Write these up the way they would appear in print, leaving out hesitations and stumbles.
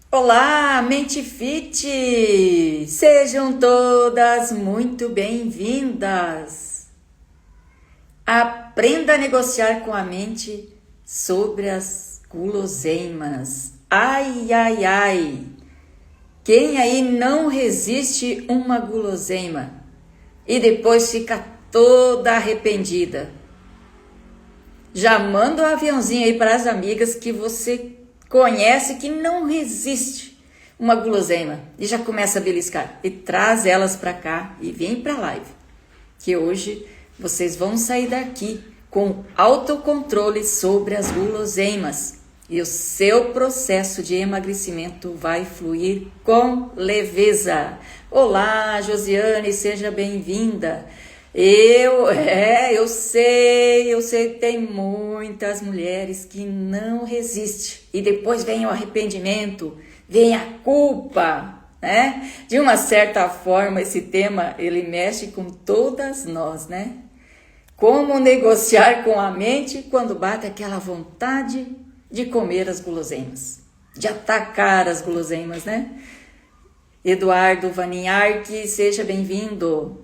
Olá, Mente Fit! Sejam todas muito bem-vindas! Aprenda a negociar com a mente sobre as guloseimas. Ai, ai, ai! Quem aí não resiste uma guloseima e depois fica toda arrependida? Já manda um aviãozinho aí para as amigas que você conhece que não resiste uma guloseima e já começa a beliscar e traz elas para cá e vem para a live, que hoje vocês vão sair daqui com autocontrole sobre as guloseimas e o seu processo de emagrecimento vai fluir com leveza. Olá, Josiane, seja bem-vinda. Eu sei que tem muitas mulheres que não resistem e depois vem o arrependimento, vem a culpa, né? De uma certa forma, esse tema, ele mexe com todas nós, né? Como negociar com a mente quando bate aquela vontade de comer as guloseimas, de atacar as guloseimas, né? Eduardo Vaninharque, seja bem-vindo.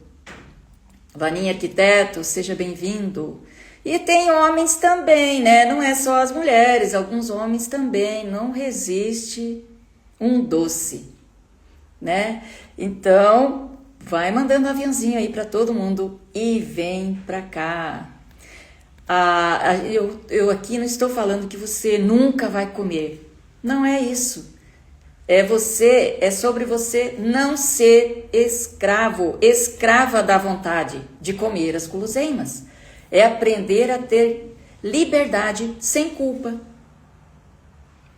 Vaninha Arquiteto, seja bem-vindo. E tem homens também, né? Não é só as mulheres, alguns homens também não resistem um doce, né? Então, vai mandando um aviãozinho aí para todo mundo e vem para cá. Eu aqui não estou falando que você nunca vai comer. Não é isso. É sobre você não ser escravo, escrava da vontade de comer as guloseimas. É aprender a ter liberdade sem culpa.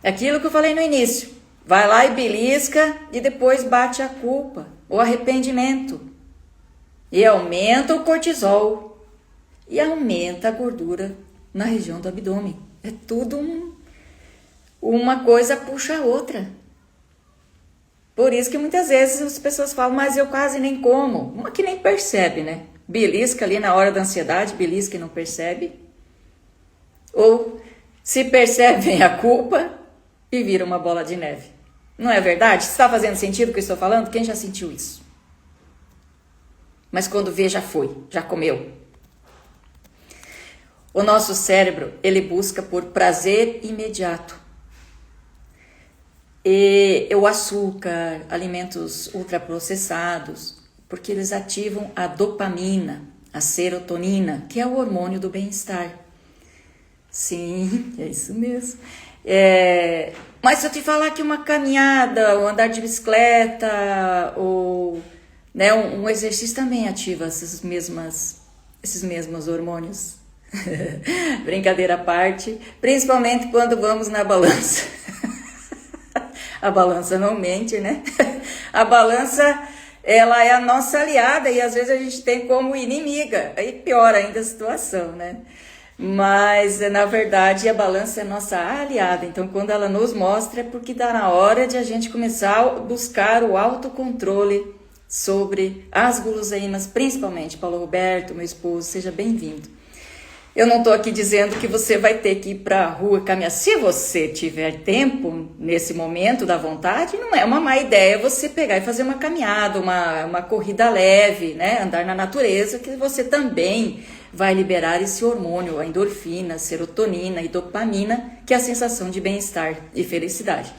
Aquilo que eu falei no início. Vai lá e belisca e depois bate a culpa, o arrependimento. E aumenta o cortisol. E aumenta a gordura na região do abdômen. É tudo uma coisa puxa a outra. Por isso que muitas vezes as pessoas falam, mas eu quase nem como. Uma que nem percebe, né? Belisca ali na hora da ansiedade, belisca e não percebe. Ou se percebe, vem a culpa e vira uma bola de neve. Não é verdade? Está fazendo sentido o que eu estou falando? Quem já sentiu isso? Mas quando vê, já foi, já comeu. O nosso cérebro, ele busca por prazer imediato. E o açúcar, alimentos ultraprocessados, porque eles ativam a dopamina, a serotonina, que é o hormônio do bem-estar. Sim, é isso mesmo. Mas se eu te falar que uma caminhada, ou andar de bicicleta, ou né, um exercício também ativa esses mesmos hormônios. Brincadeira à parte, principalmente quando vamos na balança. A balança não mente, né? A balança, ela é a nossa aliada e às vezes a gente tem como inimiga. Aí piora ainda a situação, né? Mas, na verdade, a balança é nossa aliada. Então, quando ela nos mostra, é porque está na hora de a gente começar a buscar o autocontrole sobre as guloseimas, principalmente. Paulo Roberto, meu esposo, seja bem-vindo. Eu não estou aqui dizendo que você vai ter que ir para a rua caminhar. Se você tiver tempo, nesse momento da vontade, não é uma má ideia você pegar e fazer uma caminhada, uma corrida leve, né? Andar na natureza, que você também vai liberar esse hormônio, a endorfina, a serotonina e dopamina, que é a sensação de bem-estar e felicidade.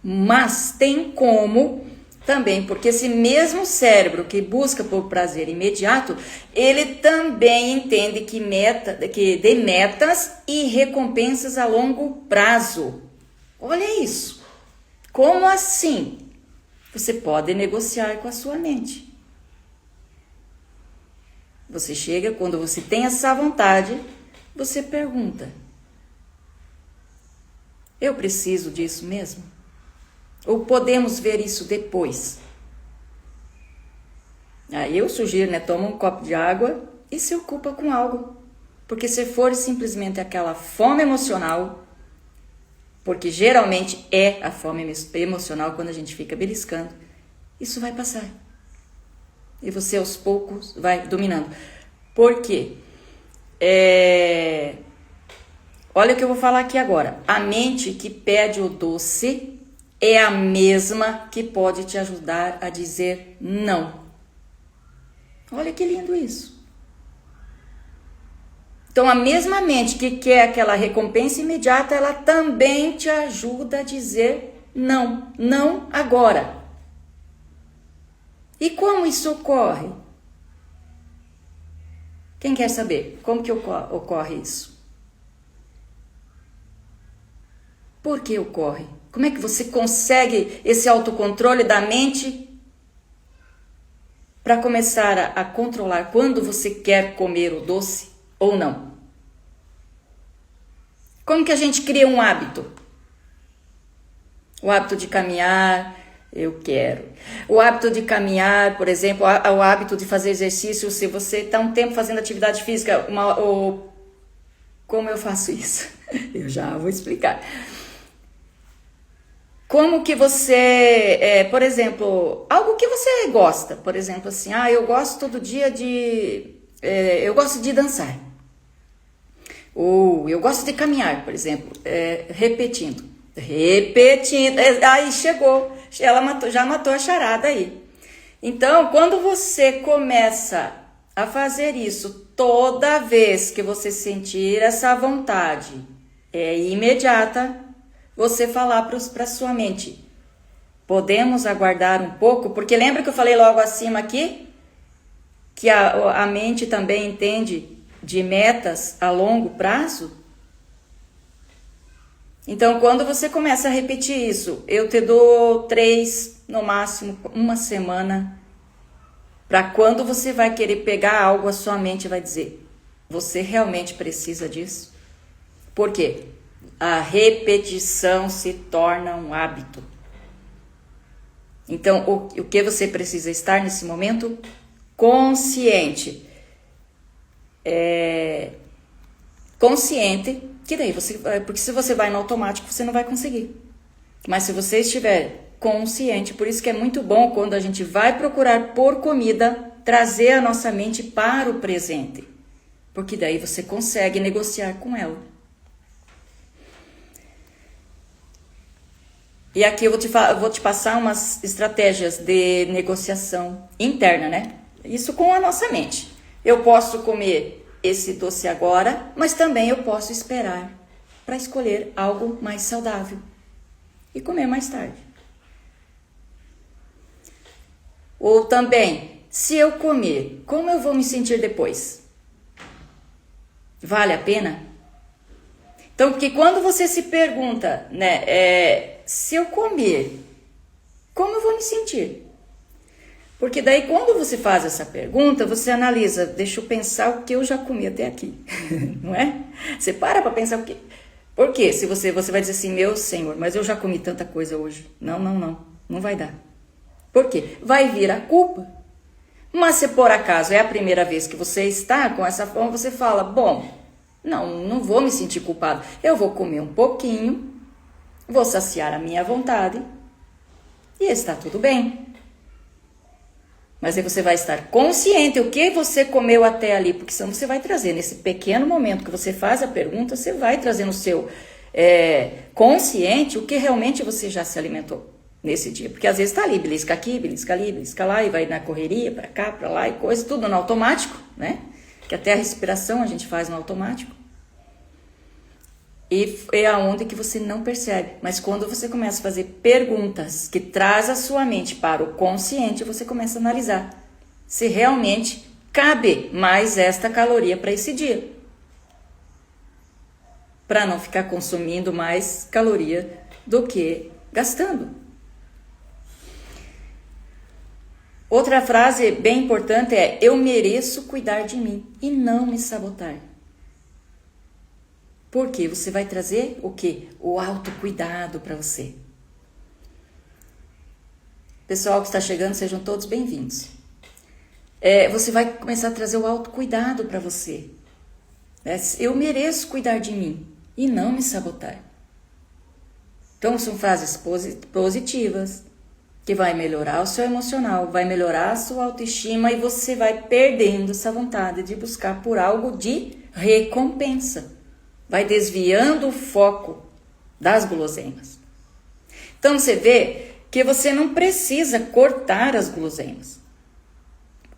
Mas tem como também, porque esse mesmo cérebro que busca por prazer imediato, ele também entende que dê metas e recompensas a longo prazo. Olha isso. Como assim? Você pode negociar com a sua mente. Você chega, quando você tem essa vontade, você pergunta: eu preciso disso mesmo? Ou podemos ver isso depois? Aí eu sugiro, né? Toma um copo de água e se ocupa com algo. Porque se for simplesmente aquela fome emocional, porque geralmente é a fome emocional quando a gente fica beliscando, isso vai passar. E você aos poucos vai dominando. Por quê? Olha o que eu vou falar aqui agora. A mente que pede o doce, é a mesma que pode te ajudar a dizer não. Olha que lindo isso. Então, a mesma mente que quer aquela recompensa imediata, ela também te ajuda a dizer não. Não agora. E como isso ocorre? Quem quer saber? Como que ocorre isso? Por que ocorre? Como é que você consegue esse autocontrole da mente para começar a controlar quando você quer comer o doce ou não? Como que a gente cria um hábito? O hábito de caminhar, eu quero. O hábito de caminhar, por exemplo, o hábito de fazer exercício, se você está um tempo fazendo atividade física, como eu faço isso? Eu já vou explicar. Como que você, por exemplo, algo que você gosta, por exemplo, assim, eu gosto todo dia eu gosto de dançar. Ou eu gosto de caminhar, por exemplo, repetindo, aí chegou, ela já matou a charada aí. Então, quando você começa a fazer isso toda vez que você sentir essa vontade, é imediata, você falar para sua mente, podemos aguardar um pouco? Porque lembra que eu falei logo acima aqui, que a mente também entende de metas a longo prazo? Então, quando você começa a repetir isso, eu te dou 3, no máximo, uma semana, para quando você vai querer pegar algo, a sua mente vai dizer, você realmente precisa disso? Por quê? A repetição se torna um hábito. Então, o que você precisa estar nesse momento? Consciente. Consciente, que daí porque se você vai no automático, você não vai conseguir. Mas se você estiver consciente, por isso que é muito bom quando a gente vai procurar por comida, trazer a nossa mente para o presente. Porque daí você consegue negociar com ela. E aqui eu vou te passar umas estratégias de negociação interna, né? Isso com a nossa mente. Eu posso comer esse doce agora, mas também eu posso esperar para escolher algo mais saudável e comer mais tarde. Ou também, se eu comer, como eu vou me sentir depois? Vale a pena? Então, porque quando você se pergunta, né, se eu comer, como eu vou me sentir? Porque daí quando você faz essa pergunta, você analisa, deixa eu pensar o que eu já comi até aqui, não é? Você para pensar o que... Por quê? Se você vai dizer assim, meu Senhor, mas eu já comi tanta coisa hoje. Não vai dar. Por quê? Vai vir a culpa. Mas se por acaso é a primeira vez que você está com essa fome, você fala, bom, não vou me sentir culpado. Eu vou comer um pouquinho, vou saciar a minha vontade e está tudo bem. Mas aí você vai estar consciente o que você comeu até ali, porque senão você vai trazer nesse pequeno momento que você faz a pergunta, você vai trazer no seu consciente o que realmente você já se alimentou nesse dia. Porque às vezes está ali, belisca aqui, belisca ali, belisca lá, e vai na correria, para cá, para lá, e coisa, tudo no automático, né? Que até a respiração a gente faz no automático. E é aonde que você não percebe. Mas quando você começa a fazer perguntas que traz a sua mente para o consciente, você começa a analisar se realmente cabe mais esta caloria para esse dia. Para não ficar consumindo mais caloria do que gastando. Outra frase bem importante é: eu mereço cuidar de mim e não me sabotar. Porque você vai trazer o quê? O autocuidado para você. Pessoal que está chegando, sejam todos bem-vindos. Você vai começar a trazer o autocuidado para você. Eu mereço cuidar de mim e não me sabotar. Então, são frases positivas, que vai melhorar o seu emocional, vai melhorar a sua autoestima e você vai perdendo essa vontade de buscar por algo de recompensa. Vai desviando o foco das guloseimas. Então você vê que você não precisa cortar as guloseimas.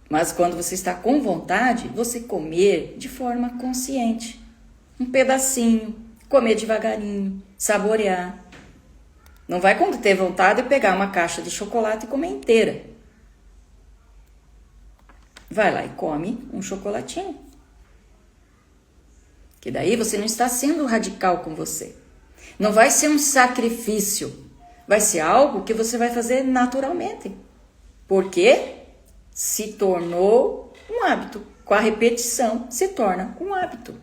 Mas quando você está com vontade, você comer de forma consciente. Um pedacinho, comer devagarinho, saborear. Não vai quando ter vontade pegar uma caixa de chocolate e comer inteira. Vai lá e come um chocolatinho. Que daí você não está sendo radical com você. Não vai ser um sacrifício. Vai ser algo que você vai fazer naturalmente. Porque se tornou um hábito. Com a repetição, se torna um hábito.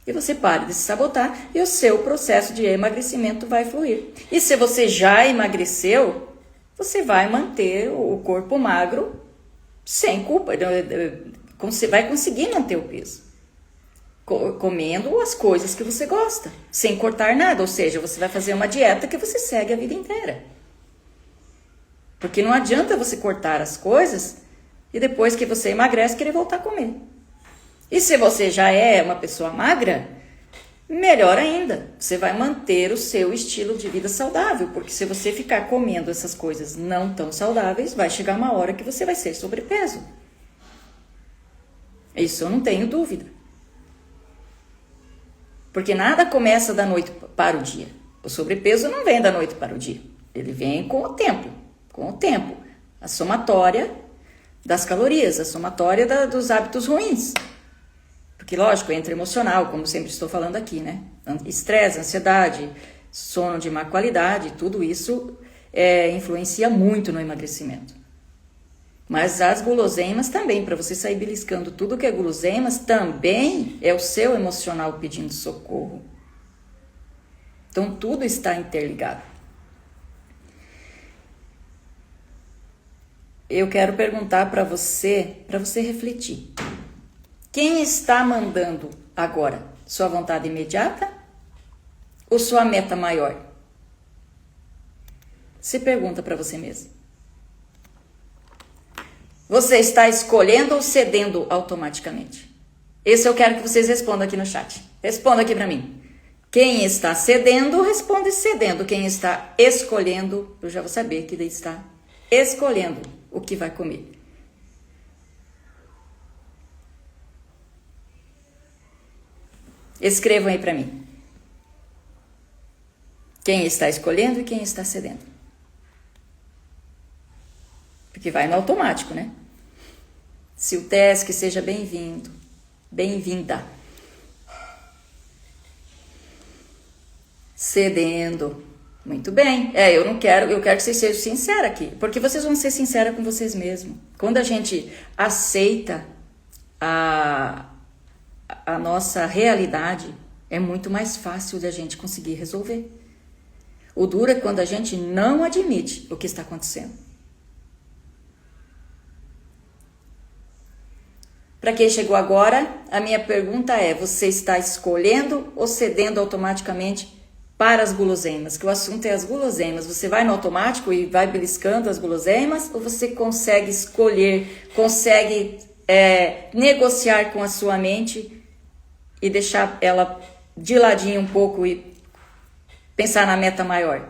E você para de se sabotar e o seu processo de emagrecimento vai fluir. E se você já emagreceu, você vai manter o corpo magro sem culpa. Você vai conseguir manter o peso. Comendo as coisas que você gosta, sem cortar nada. Ou seja, você vai fazer uma dieta que você segue a vida inteira. Porque não adianta você cortar as coisas e depois que você emagrece, querer voltar a comer. E se você já é uma pessoa magra, melhor ainda. Você vai manter o seu estilo de vida saudável. Porque se você ficar comendo essas coisas não tão saudáveis, vai chegar uma hora que você vai ser sobrepeso. Isso eu não tenho dúvida. Porque nada começa da noite para o dia. O sobrepeso não vem da noite para o dia. Ele vem com o tempo. Com o tempo. A somatória das calorias, a somatória dos hábitos ruins. Porque, lógico, entra emocional, como sempre estou falando aqui, né? Estresse, ansiedade, sono de má qualidade, tudo isso influencia muito no emagrecimento. Mas as guloseimas também, para você sair beliscando tudo que é guloseimas, também é o seu emocional pedindo socorro. Então, tudo está interligado. Eu quero perguntar para você refletir. Quem está mandando agora? Sua vontade imediata ou sua meta maior? Se pergunta para você mesmo. Você está escolhendo ou cedendo automaticamente? Esse eu quero que vocês respondam aqui no chat. Responda aqui para mim. Quem está cedendo, responde cedendo. Quem está escolhendo, eu já vou saber que daí está escolhendo o que vai comer. Escrevam aí para mim. Quem está escolhendo e quem está cedendo. Porque vai no automático, né? Se o teste seja bem-vindo, bem-vinda. Cedendo. Muito bem. Eu quero que vocês sejam sinceros aqui. Porque vocês vão ser sinceros com vocês mesmos. Quando a gente aceita a nossa realidade, é muito mais fácil de a gente conseguir resolver. O duro é quando a gente não admite o que está acontecendo. Para quem chegou agora, a minha pergunta é: você está escolhendo ou cedendo automaticamente para as guloseimas? Que o assunto é as guloseimas. Você vai no automático e vai beliscando as guloseimas, ou você consegue escolher, consegue negociar com a sua mente e deixar ela de ladinho um pouco e pensar na meta maior?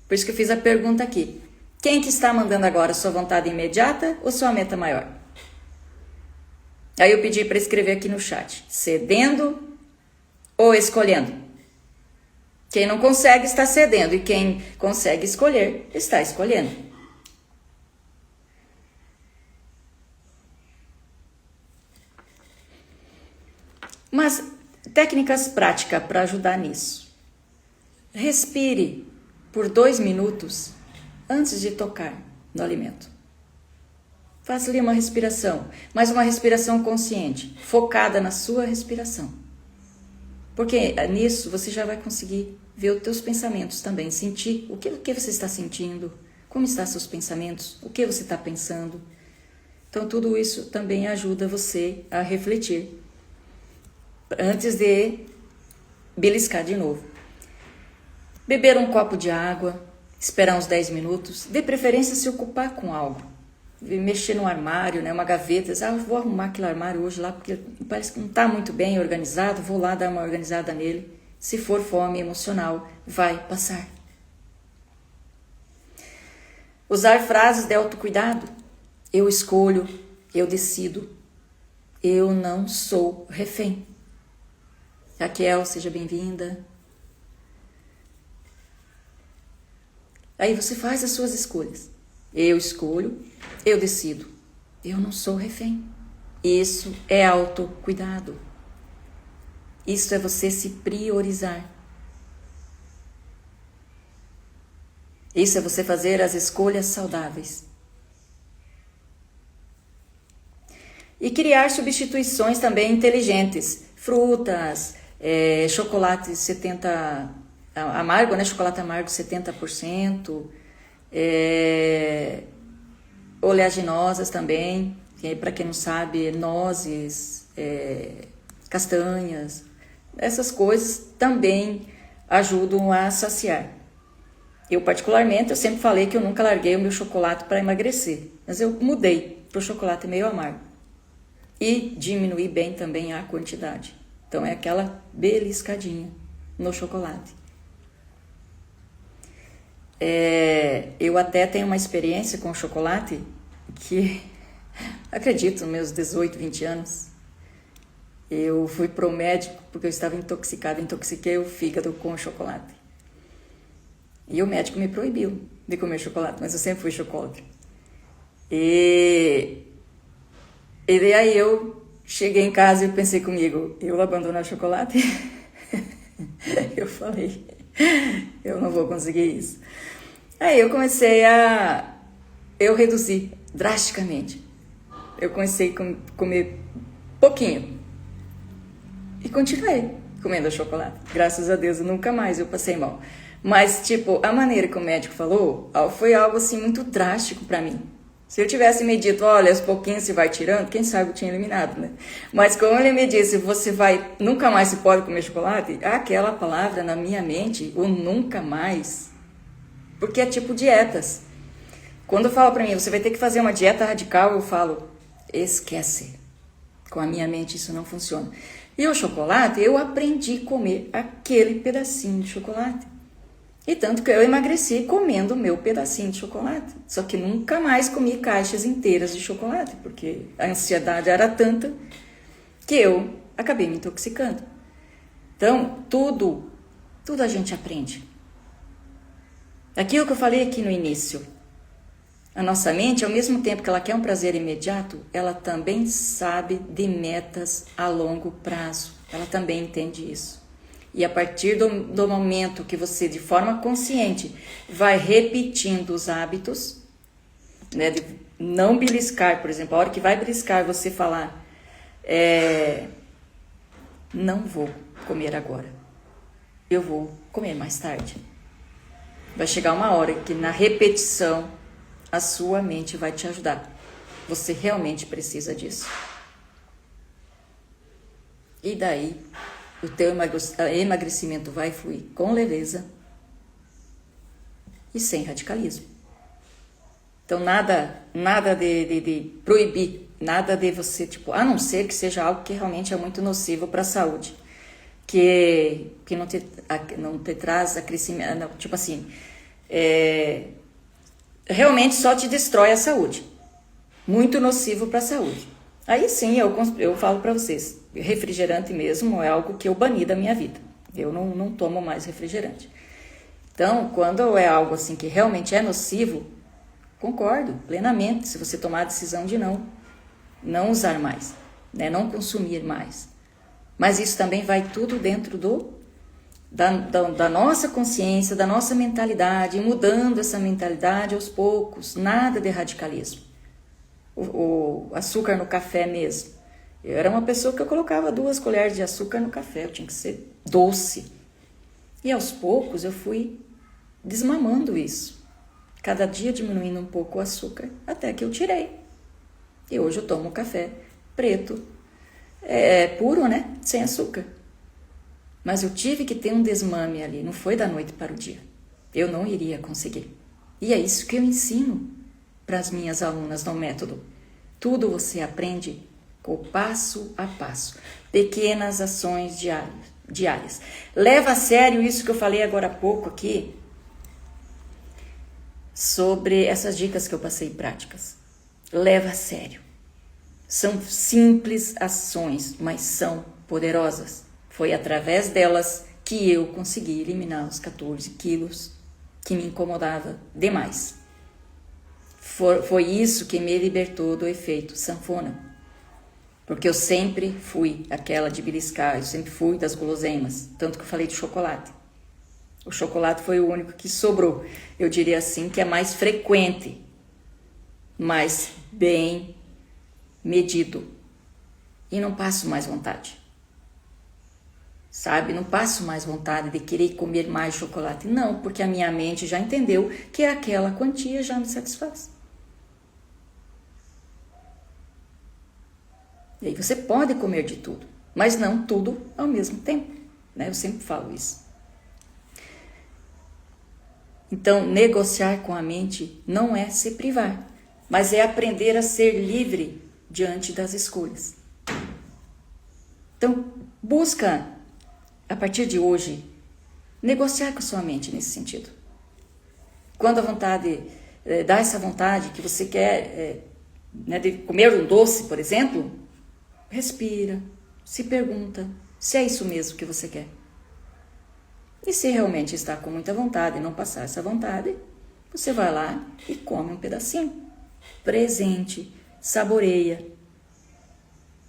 Por isso que eu fiz a pergunta aqui. Quem que está mandando agora, sua vontade imediata ou sua meta maior? Aí eu pedi para escrever aqui no chat. Cedendo ou escolhendo? Quem não consegue está cedendo e quem consegue escolher está escolhendo. Mas técnicas práticas para ajudar nisso. Respire por 2 minutos antes de tocar no alimento. Faça ali uma respiração, mas uma respiração consciente, focada na sua respiração. Porque nisso você já vai conseguir ver os teus pensamentos também, sentir o que você está sentindo, como estão seus pensamentos, o que você está pensando. Então tudo isso também ajuda você a refletir antes de beliscar de novo. Beber um copo de água, esperar uns 10 minutos, de preferência se ocupar com algo. Mexer no armário, né, uma gaveta, vou arrumar aquele armário hoje lá, porque parece que não está muito bem organizado, vou lá dar uma organizada nele. Se for fome emocional, vai passar. Usar frases de autocuidado. Eu escolho, eu decido, eu não sou refém. Raquel, seja bem-vinda. Aí você faz as suas escolhas. Eu escolho, eu decido, eu não sou refém. Isso é autocuidado. Isso é você se priorizar. Isso é você fazer as escolhas saudáveis. E criar substituições também inteligentes. Frutas, chocolate 70% amargo, né? Chocolate amargo 70%. Oleaginosas também. Para quem não sabe, nozes, castanhas. Essas coisas também ajudam a saciar. Eu particularmente, eu sempre falei que eu nunca larguei o meu chocolate para emagrecer. Mas eu mudei para o chocolate meio amargo. E diminuí bem também a quantidade. Então é aquela beliscadinha no chocolate. Eu até tenho uma experiência com chocolate que, acredito, nos meus 18, 20 anos, eu fui pro médico porque eu estava intoxicada, intoxiquei o fígado com chocolate. E o médico me proibiu de comer chocolate, mas eu sempre fui chocolate. E aí eu cheguei em casa e pensei comigo, eu abandonar o chocolate? Eu falei, eu não vou conseguir isso. Aí eu eu reduzi drasticamente. Eu comecei a comer pouquinho. E continuei comendo chocolate. Graças a Deus, nunca mais eu passei mal. Mas, tipo, a maneira que o médico falou foi algo, assim, muito drástico pra mim. Se eu tivesse me dito, olha, aos pouquinhos você vai tirando, quem sabe eu tinha eliminado, né? Mas como ele me disse, nunca mais se pode comer chocolate, aquela palavra na minha mente, o nunca mais, porque é tipo dietas. Quando fala pra mim, você vai ter que fazer uma dieta radical, eu falo, esquece. Com a minha mente isso não funciona. E o chocolate, eu aprendi a comer aquele pedacinho de chocolate. E tanto que eu emagreci comendo o meu pedacinho de chocolate. Só que nunca mais comi caixas inteiras de chocolate, porque a ansiedade era tanta que eu acabei me intoxicando. Então, tudo a gente aprende. Aquilo que eu falei aqui no início. A nossa mente, ao mesmo tempo que ela quer um prazer imediato, ela também sabe de metas a longo prazo. Ela também entende isso. E a partir do momento que você, de forma consciente, vai repetindo os hábitos, né, de não beliscar, por exemplo, a hora que vai beliscar, você falar, não vou comer agora, eu vou comer mais tarde. Vai chegar uma hora que na repetição, a sua mente vai te ajudar. Você realmente precisa disso. E daí, o teu emagrecimento vai fluir com leveza e sem radicalismo. Então, nada de proibir, nada de você, tipo, a não ser que seja algo que realmente é muito nocivo para a saúde, que não te traz crescimento, tipo assim, realmente só te destrói a saúde, muito nocivo para a saúde. Aí sim, eu falo para vocês, refrigerante mesmo é algo que eu bani da minha vida. Eu não tomo mais refrigerante. Então, quando é algo assim que realmente é nocivo, concordo plenamente se você tomar a decisão de não usar mais, né? Não consumir mais. Mas isso também vai tudo dentro da nossa consciência, da nossa mentalidade, mudando essa mentalidade aos poucos, nada de radicalismo. O açúcar no café mesmo. Eu era uma pessoa que eu colocava 2 colheres de açúcar no café, eu tinha que ser doce. E aos poucos eu fui desmamando isso. Cada dia diminuindo um pouco o açúcar, até que eu tirei. E hoje eu tomo café preto, puro, né? Sem açúcar. Mas eu tive que ter um desmame ali, não foi da noite para o dia. Eu não iria conseguir. E é isso que eu ensino para as minhas alunas no método. Tudo você aprende com passo a passo. Pequenas ações diárias. Leva a sério isso que eu falei agora há pouco aqui. sobre essas dicas que eu passei práticas. Leva a sério. São simples ações, mas são poderosas. Foi através delas que eu consegui eliminar os 14 quilos que me incomodava demais. Foi isso que me libertou do efeito sanfona. Porque eu sempre fui aquela de beliscar, eu sempre fui das guloseimas, tanto que eu falei de chocolate. O chocolate foi o único que sobrou. Eu diria assim que é mais frequente, mas bem medido. E não passo mais vontade. Sabe? Não passo mais vontade de querer comer mais chocolate. Não, porque a minha mente já entendeu que aquela quantia já me satisfaz. E aí você pode comer de tudo, mas não tudo ao mesmo tempo, né? Eu sempre falo isso. Então, negociar com a mente não é se privar, mas é aprender a ser livre diante das escolhas. Então, busca, a partir de hoje, negociar com a sua mente nesse sentido. Quando a vontade, dá essa vontade que você quer, de comer um doce, por exemplo, respira, se pergunta se é isso mesmo que você quer. E se realmente está com muita vontade e não passar essa vontade, você vai lá e come um pedacinho. Presente, saboreia.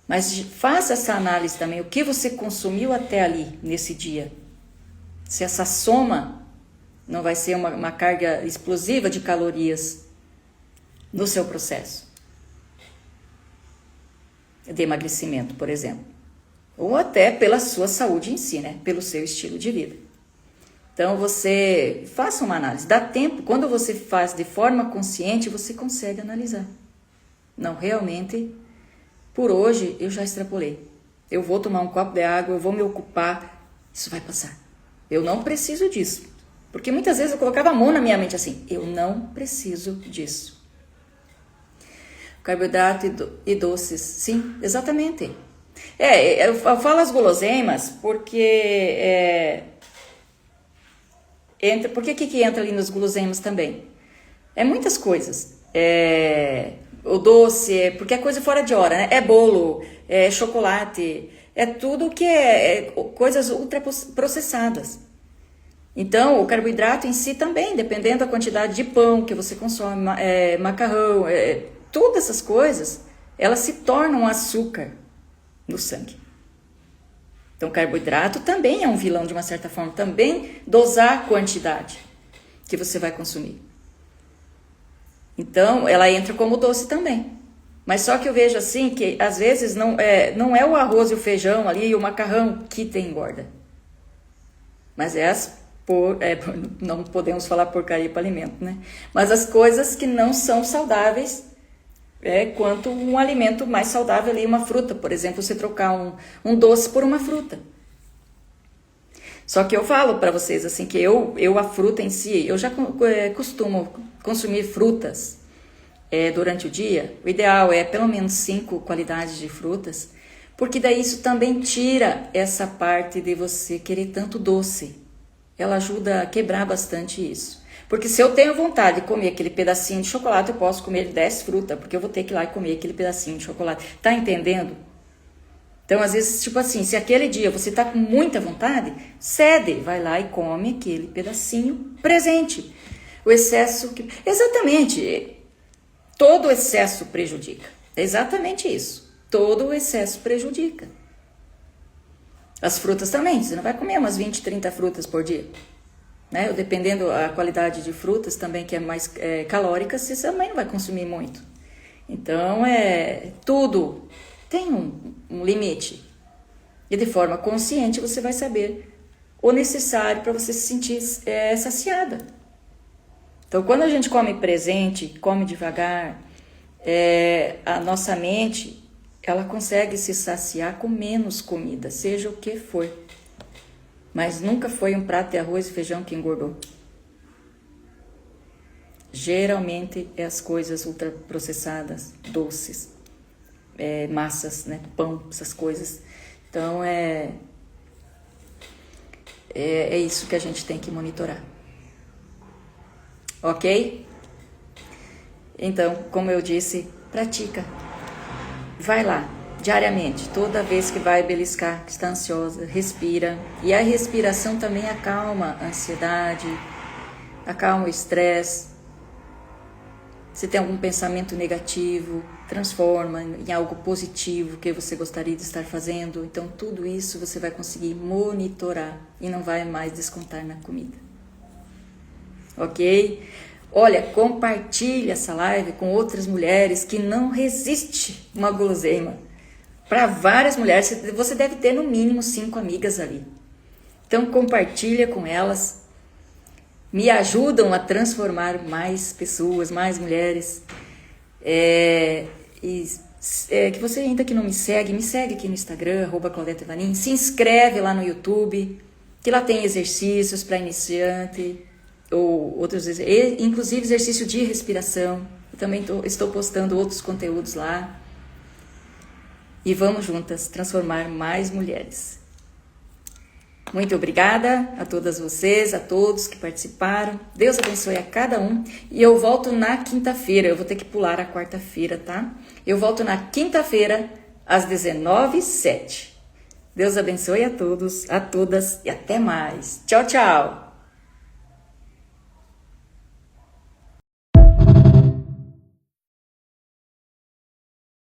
Mas faça essa análise também, o que você consumiu até ali, nesse dia. Se essa soma não vai ser uma carga explosiva de calorias no seu processo de emagrecimento, por exemplo. Ou até pela sua saúde em si, né? Pelo seu estilo de vida. Então, você faça uma análise. Dá tempo, quando você faz de forma consciente, você consegue analisar. Não, realmente, por hoje, eu já extrapolei. Eu vou tomar um copo de água, eu vou me ocupar, isso vai passar. Eu não preciso disso. Porque muitas vezes eu colocava a mão na minha mente assim, eu não preciso disso. Carboidrato e doces, sim, exatamente. Eu falo as guloseimas porque... por que entra ali nos guloseimas também? É muitas coisas. O doce, porque é coisa fora de hora, né? É bolo, é chocolate, é tudo que é coisas ultraprocessadas. Então, o carboidrato em si também, dependendo da quantidade de pão que você consome, macarrão, todas essas coisas, elas se tornam açúcar no sangue. Então, carboidrato também é um vilão de uma certa forma. Também dosar a quantidade que você vai consumir. Então, ela entra como doce também. Mas só que eu vejo assim que, às vezes, não é o arroz e o feijão ali e o macarrão que te engorda. Mas não podemos falar porcaria para alimento, né? Mas as coisas que não são saudáveis, quanto um alimento mais saudável ali, uma fruta, por exemplo, você trocar um doce por uma fruta. Só que eu falo para vocês assim que a fruta em si, eu já costumo consumir frutas durante o dia. O ideal é pelo menos 5 qualidades de frutas, porque daí isso também tira essa parte de você querer tanto doce. Ela ajuda a quebrar bastante isso. Porque se eu tenho vontade de comer aquele pedacinho de chocolate, eu posso comer 10 frutas, porque eu vou ter que ir lá e comer aquele pedacinho de chocolate. Tá entendendo? Então, às vezes, tipo assim, se aquele dia você tá com muita vontade, cede, vai lá e come aquele pedacinho presente. O excesso... Exatamente. Todo excesso prejudica. É exatamente isso. Todo o excesso prejudica. As frutas também. Você não vai comer umas 20, 30 frutas por dia. Né? Dependendo da qualidade de frutas também, que é mais calórica, você também não vai consumir muito. Então, tudo tem um limite. E de forma consciente você vai saber o necessário para você se sentir saciada. Então, quando a gente come presente, come devagar, a nossa mente, ela consegue se saciar com menos comida, seja o que for. Mas nunca foi um prato de arroz e feijão que engordou. Geralmente é as coisas ultraprocessadas, doces, massas, né, pão, essas coisas. Então é isso que a gente tem que monitorar. Ok? Então, como eu disse, pratica. Vai lá, diariamente, toda vez que vai beliscar, que está ansiosa, respira. E a respiração também acalma a ansiedade, acalma o estresse. Se tem algum pensamento negativo, transforma em algo positivo que você gostaria de estar fazendo. Então, tudo isso você vai conseguir monitorar e não vai mais descontar na comida. Ok? Olha, compartilhe essa live com outras mulheres que não resistem uma guloseima. Para várias mulheres, você deve ter no mínimo 5 amigas ali. Então, compartilha com elas. Me ajudam a transformar mais pessoas, mais mulheres. Que você ainda que não me segue aqui no Instagram, @ClaudetteVanin. Se inscreve lá no YouTube, que lá tem exercícios para iniciante, ou outros, inclusive exercício de respiração. Eu também estou postando outros conteúdos lá. E vamos juntas transformar mais mulheres. Muito obrigada a todas vocês, a todos que participaram. Deus abençoe a cada um. E eu volto na quinta-feira. Eu vou ter que pular a quarta-feira, tá? Eu volto na quinta-feira, às 19h07. Deus abençoe a todos, a todas e até mais. Tchau, tchau!